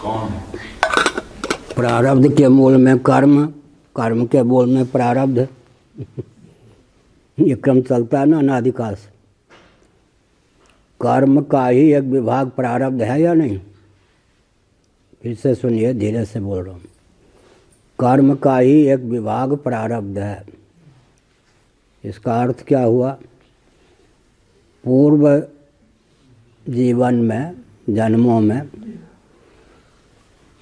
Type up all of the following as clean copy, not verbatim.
कौन है? प्रारब्ध के मूल में कर्म, कर्म के मूल में प्रारब्ध। ये क्रम चलता है ना अनादिकाल से। कर्म का ही एक विभाग प्रारब्ध है या नहीं? फिर से सुनिए, धीरे से बोल रहा हूँ। कर्म का ही एक विभाग प्रारब्ध है। इसका अर्थ क्या हुआ? पूर्व जीवन में, जन्मों में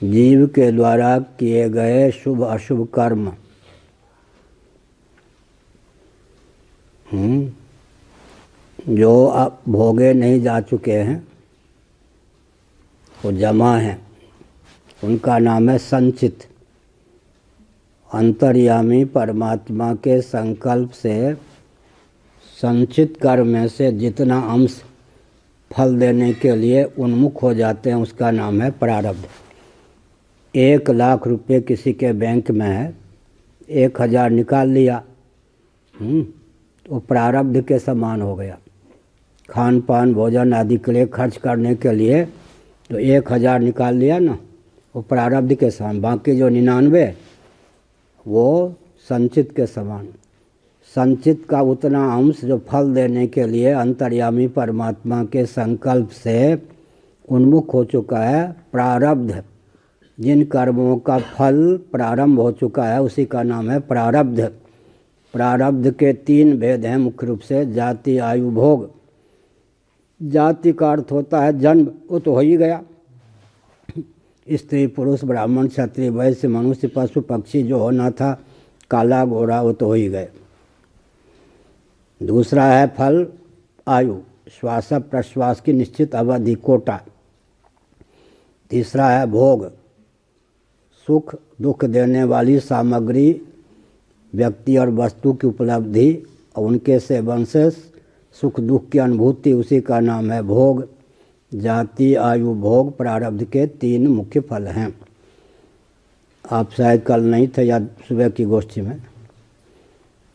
जीव के द्वारा किए गए शुभ अशुभ कर्म जो अब भोगे नहीं जा चुके हैं, वो जमा हैं, उनका नाम है संचित। अंतर्यामी परमात्मा के संकल्प से संचित कर्म में से जितना अंश फल देने के लिए उन्मुख हो जाते हैं, उसका नाम है प्रारब्ध। 1,00,000 रुपये किसी के बैंक में है, 1,000 निकाल लिया, तो प्रारब्ध के समान हो गया। खान पान भोजन आदि के लिए खर्च करने के लिए तो 1,000 निकाल लिया ना, वो प्रारब्ध के समान। बाकी जो 99 वो संचित के समान। संचित का उतना अंश जो फल देने के लिए अंतर्यामी परमात्मा के संकल्प से उन्मुख हो चुका है, प्रारब्ध। जिन कर्मों का फल प्रारंभ हो चुका है उसी का नाम है प्रारब्ध। प्रारब्ध के 3 भेद हैं मुख्य रूप से, जाति आयु भोग। जाति का अर्थ होता है जन्म, वो तो हो ही गया। स्त्री पुरुष ब्राह्मण क्षत्रिय वैश्य मनुष्य पशु पक्षी जो होना था, काला गोरा, वो तो हो ही गए। दूसरा है फल आयु, श्वास प्रश्वास की निश्चित अवधि, कोटा। तीसरा है भोग, सुख दुख देने वाली सामग्री, व्यक्ति और वस्तु की उपलब्धि और उनके सेवन से सुख दुख की अनुभूति, उसी का नाम है भोग। जाति आयु भोग प्रारब्ध के 3 मुख्य फल हैं। आप शायद कल नहीं थे या सुबह की गोष्ठी में।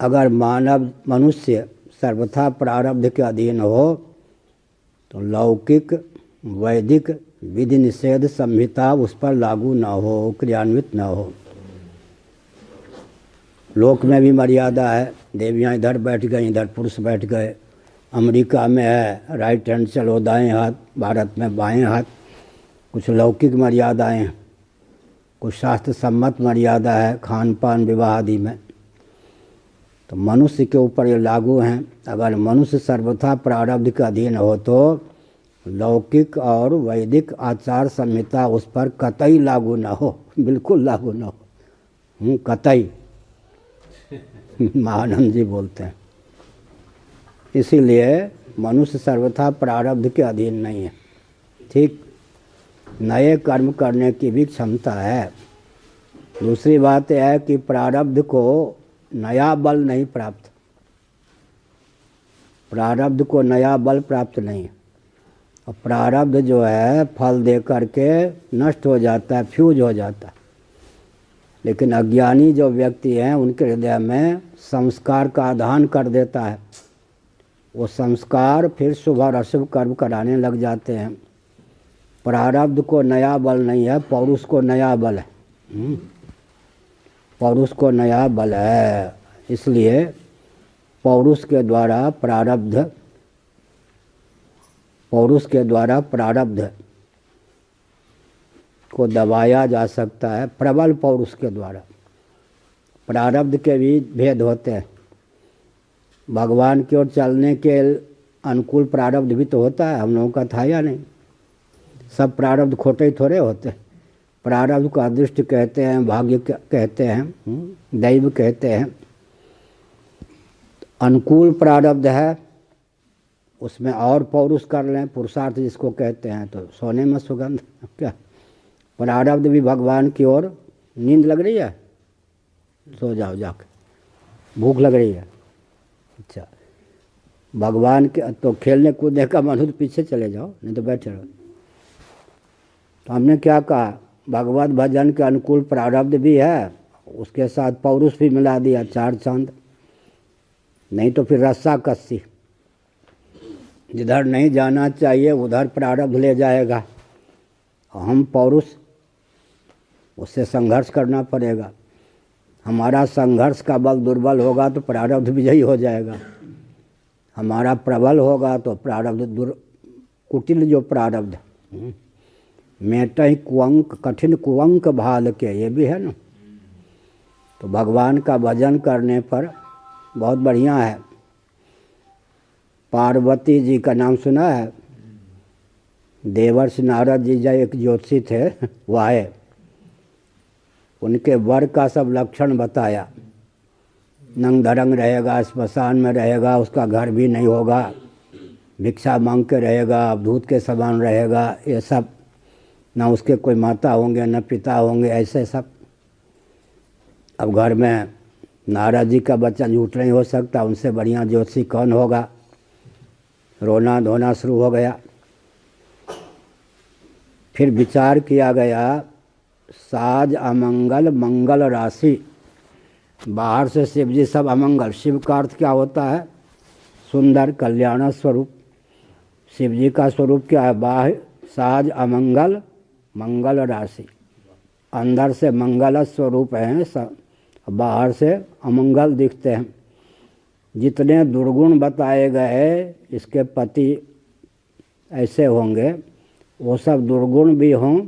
अगर मानव मनुष्य सर्वथा प्रारब्ध के अधीन हो तो लौकिक वैदिक विधि निषेध संहिता उस पर लागू न हो, क्रियान्वित न हो। लोक में भी मर्यादा है, देवियाँ इधर बैठ गई, इधर पुरुष बैठ गए। अमेरिका में है राइट हैंड चलो दाएं हाथ, भारत में बाएं हाथ। कुछ लौकिक मर्यादाएं हैं, कुछ शास्त्र सम्मत मर्यादा है खान पान विवाह आदि में, तो मनुष्य के ऊपर ये लागू हैं। अगर मनुष्य सर्वथा प्रारब्ध के अधीन हो तो लौकिक और वैदिक आचार संहिता उस पर कतई लागू न हो, बिल्कुल लागू न हो, कतई। महानंद जी बोलते हैं। इसीलिए मनुष्य सर्वथा प्रारब्ध के अधीन नहीं है। ठीक, नए कर्म करने की भी क्षमता है। दूसरी बात यह है कि प्रारब्ध को नया बल नहीं प्राप्त, प्रारब्ध को नया बल प्राप्त नहीं है। और प्रारब्ध जो है फल दे करके नष्ट हो जाता है, फ्यूज हो जाता है। लेकिन अज्ञानी जो व्यक्ति हैं उनके हृदय में संस्कार का आधान कर देता है। वो संस्कार फिर शुभ और अशुभ कर्म कराने लग जाते हैं। प्रारब्ध को नया बल नहीं है, पौरुष को नया बल है। पौरुष को नया बल है। इसलिए पौरुष के द्वारा प्रारब्ध को दबाया जा सकता है, प्रबल पौरुष के द्वारा। प्रारब्ध के भी भेद होते हैं। भगवान की ओर चलने के अनुकूल प्रारब्ध भी तो होता है, हम लोगों का था या नहीं? सब प्रारब्ध खोटे ही थोड़े होते। प्रारब्ध को अदृष्ट कहते हैं, भाग्य कहते हैं, दैव कहते हैं। अनुकूल प्रारब्ध है, उसमें और पौरुष कर लें, पुरुषार्थ जिसको कहते हैं, तो सोने में सुगंध। क्या प्रारब्ध भी भगवान की ओर। नींद लग रही है, सो जाओ जाके। भूख लग रही है, अच्छा, भगवान के तो खेलने कूदने का मन हो तो पीछे चले जाओ, नहीं तो बैठे रहो। तो हमने क्या कहा, भगवत भजन के अनुकूल प्रारब्ध भी है, उसके साथ पौरुष भी मिला दिया, 4 चांद। नहीं तो फिर रस्सा कस्सी, जिधर नहीं जाना चाहिए उधर प्रारब्ध ले जाएगा। हम पौरुष उससे संघर्ष करना पड़ेगा। हमारा संघर्ष का बल दुर्बल होगा तो प्रारब्ध विजयी हो जाएगा, हमारा प्रबल होगा तो प्रारब्ध कुटिल जो प्रारब्ध मेट ही कुअंक कठिन कुअंक भाल के, ये भी है ना। तो भगवान का भजन करने पर बहुत बढ़िया है। पार्वती जी का नाम सुना है? देवर्षि नारद जी जो एक ज्योतिषी थे वह है, उनके वर का सब लक्षण बताया। नंग धरंग रहेगा, स्मशान में रहेगा, उसका घर भी नहीं होगा, भिक्षा मांग के रहेगा, अवधूत के समान रहेगा, ये सब। ना उसके कोई माता होंगे न पिता होंगे, ऐसे सब। अब घर में नारद जी का बच्चा झूठ नहीं हो सकता, उनसे बढ़िया ज्योतिषी कौन होगा। रोना धोना शुरू हो गया। फिर विचार किया गया, साज अमंगल मंगल राशि। बाहर से शिव जी सब अमंगल, शिव का अर्थ क्या होता है? सुंदर कल्याण स्वरूप। शिव जी का स्वरूप क्या है? बाह्य साज अमंगल मंगल राशि, अंदर से मंगल स्वरूप हैं, बाहर से अमंगल दिखते हैं। जितने दुर्गुण बताए गए इसके पति ऐसे होंगे, वो सब दुर्गुण भी हों,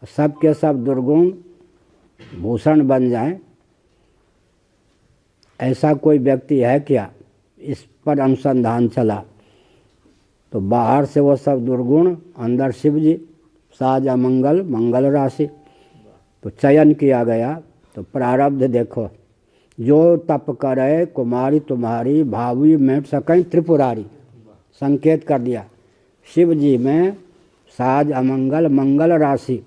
सब के सब दुर्गुण भूषण बन जाएं, ऐसा कोई व्यक्ति है क्या? इस पर अनुसंधान चला तो बाहर से वो सब दुर्गुण, अंदर शिव जी, साज अमंगल मंगल राशि। तो चयन किया गया। तो प्रारब्ध देखो, जो तप करे कुमारी तुम्हारी, भावी में सकैं त्रिपुरारी। संकेत कर दिया, शिव जी में साज अमंगल मंगल राशि,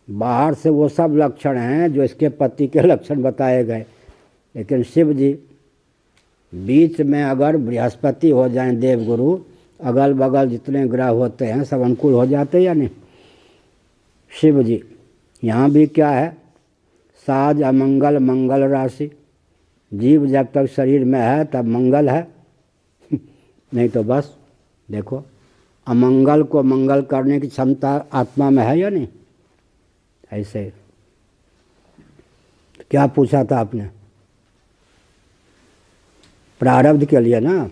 बाहर से वो सब लक्षण हैं जो इसके पति के लक्षण बताए गए। लेकिन शिव जी बीच में अगर बृहस्पति हो जाएं देवगुरु, अगल बगल जितने ग्रह होते हैं सब अनुकूल हो जाते या नहीं? शिव जी यहाँ भी क्या है? साज अमंगल मंगल राशि। जीव जब तक शरीर में है तब मंगल है नहीं तो बस देखो, अमंगल को मंगल करने की क्षमता आत्मा में है या नहीं? ऐसे क्या पूछा था आपने? प्रारब्ध के लिए ना।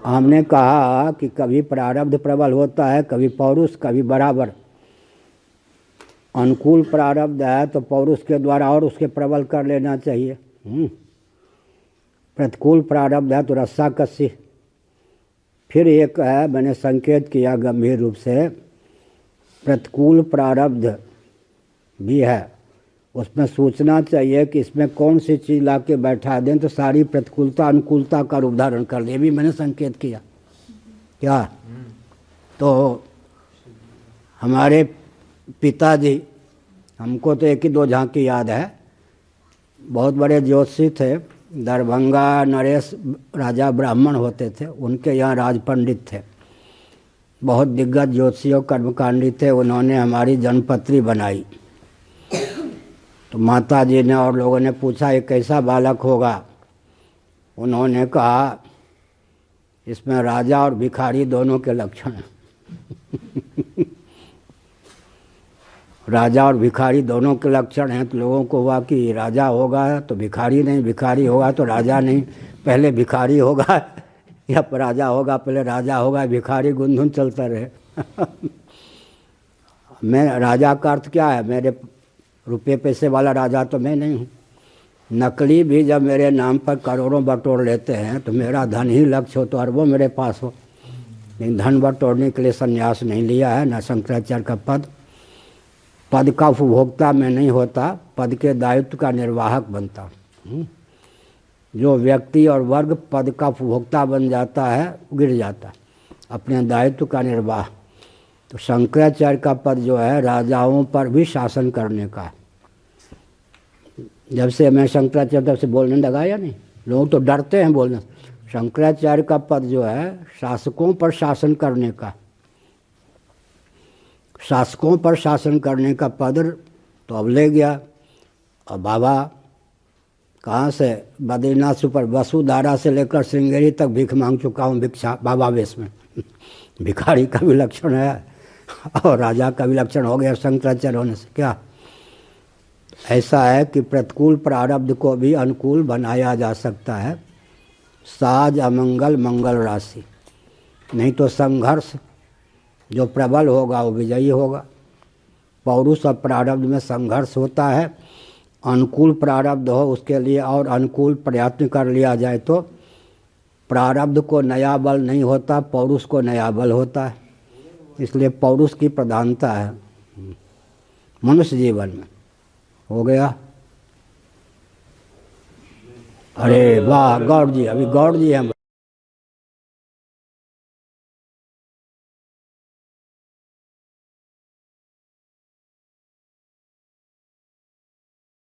हमने कहा कि कभी प्रारब्ध प्रबल होता है, कभी पौरुष, कभी बराबर। अनुकूल प्रारब्ध है तो पौरुष के द्वारा और उसके प्रबल कर लेना चाहिए। प्रतिकूल प्रारब्ध है तो रस्सा कस्सी। फिर एक है, मैंने संकेत किया गंभीर रूप से, प्रतिकूल प्रारब्ध भी है, उसमें सोचना चाहिए कि इसमें कौन सी चीज़ ला के बैठा दें तो सारी प्रतिकूलता अनुकूलता का रूप धारण कर ले, भी मैंने संकेत किया क्या? तो हमारे पिताजी, हमको तो एक ही दो झांकी याद है, बहुत बड़े ज्योतिषी थे, दरभंगा नरेश राजा ब्राह्मण होते थे, उनके यहाँ राज पंडित थे, बहुत दिग्गज ज्योतिषी और कर्मकांडी थे। उन्होंने हमारी जन्मपत्री बनाई। तो माता जी ने और लोगों ने पूछा ये कैसा बालक होगा? उन्होंने कहा इसमें राजा और भिखारी दोनों के लक्षण हैं राजा और भिखारी दोनों के लक्षण हैं। तो लोगों को हुआ कि राजा होगा तो भिखारी नहीं, भिखारी होगा तो राजा नहीं, पहले भिखारी होगा या राजा होगा, पहले राजा होगा, भिखारी गुंधुन चलता रहे मैं राजा का अर्थ क्या है? मेरे रुपये पैसे वाला राजा तो मैं नहीं हूँ। नकली भी जब मेरे नाम पर करोड़ों बटोर लेते हैं तो मेरा धन ही लक्ष्य हो तो अरबों मेरे पास हो, लेकिन धन बटोरने के लिए संन्यास नहीं लिया है, न शंकराचार्य का पद का उपभोक्ता में नहीं होता, पद के दायित्व का निर्वाहक बनता। जो व्यक्ति और वर्ग पद का उपभोक्ता बन जाता है गिर जाता है, अपने दायित्व का निर्वाह। तो शंकराचार्य का पद जो है राजाओं पर भी शासन करने का है। जब से मैं शंकराचार्य तब से बोलने लगा या नहीं, लोग तो डरते हैं बोलने। शंकराचार्य का पद जो है शासकों पर शासन करने का, शासकों पर शासन करने का पद तो अब ले गया। और बाबा कहाँ से? बद्रीनाथ से ऊपर वसुधारा से लेकर श्रृंगेरी तक भीख मांग चुका हूँ, भिक्षा बाबा वेश में भिखारी का भी लक्षण है और राजा का भी लक्षण हो गया शंकराचार्य होने से। क्या ऐसा है कि प्रतिकूल प्रारब्ध को भी अनुकूल बनाया जा सकता है। साज अमंगल मंगल राशि, नहीं तो संघर्ष जो प्रबल होगा वो विजयी होगा। पौरुष और प्रारब्ध में संघर्ष होता है। अनुकूल प्रारब्ध हो उसके लिए और अनुकूल प्रयत्न कर लिया जाए तो प्रारब्ध को नया बल नहीं होता, पौरुष को नया बल होता है। इसलिए पौरुष की प्रधानता है मनुष्य जीवन में। हो गया। अरे वाह गौड़ जी, अभी गौड़ जी हैं।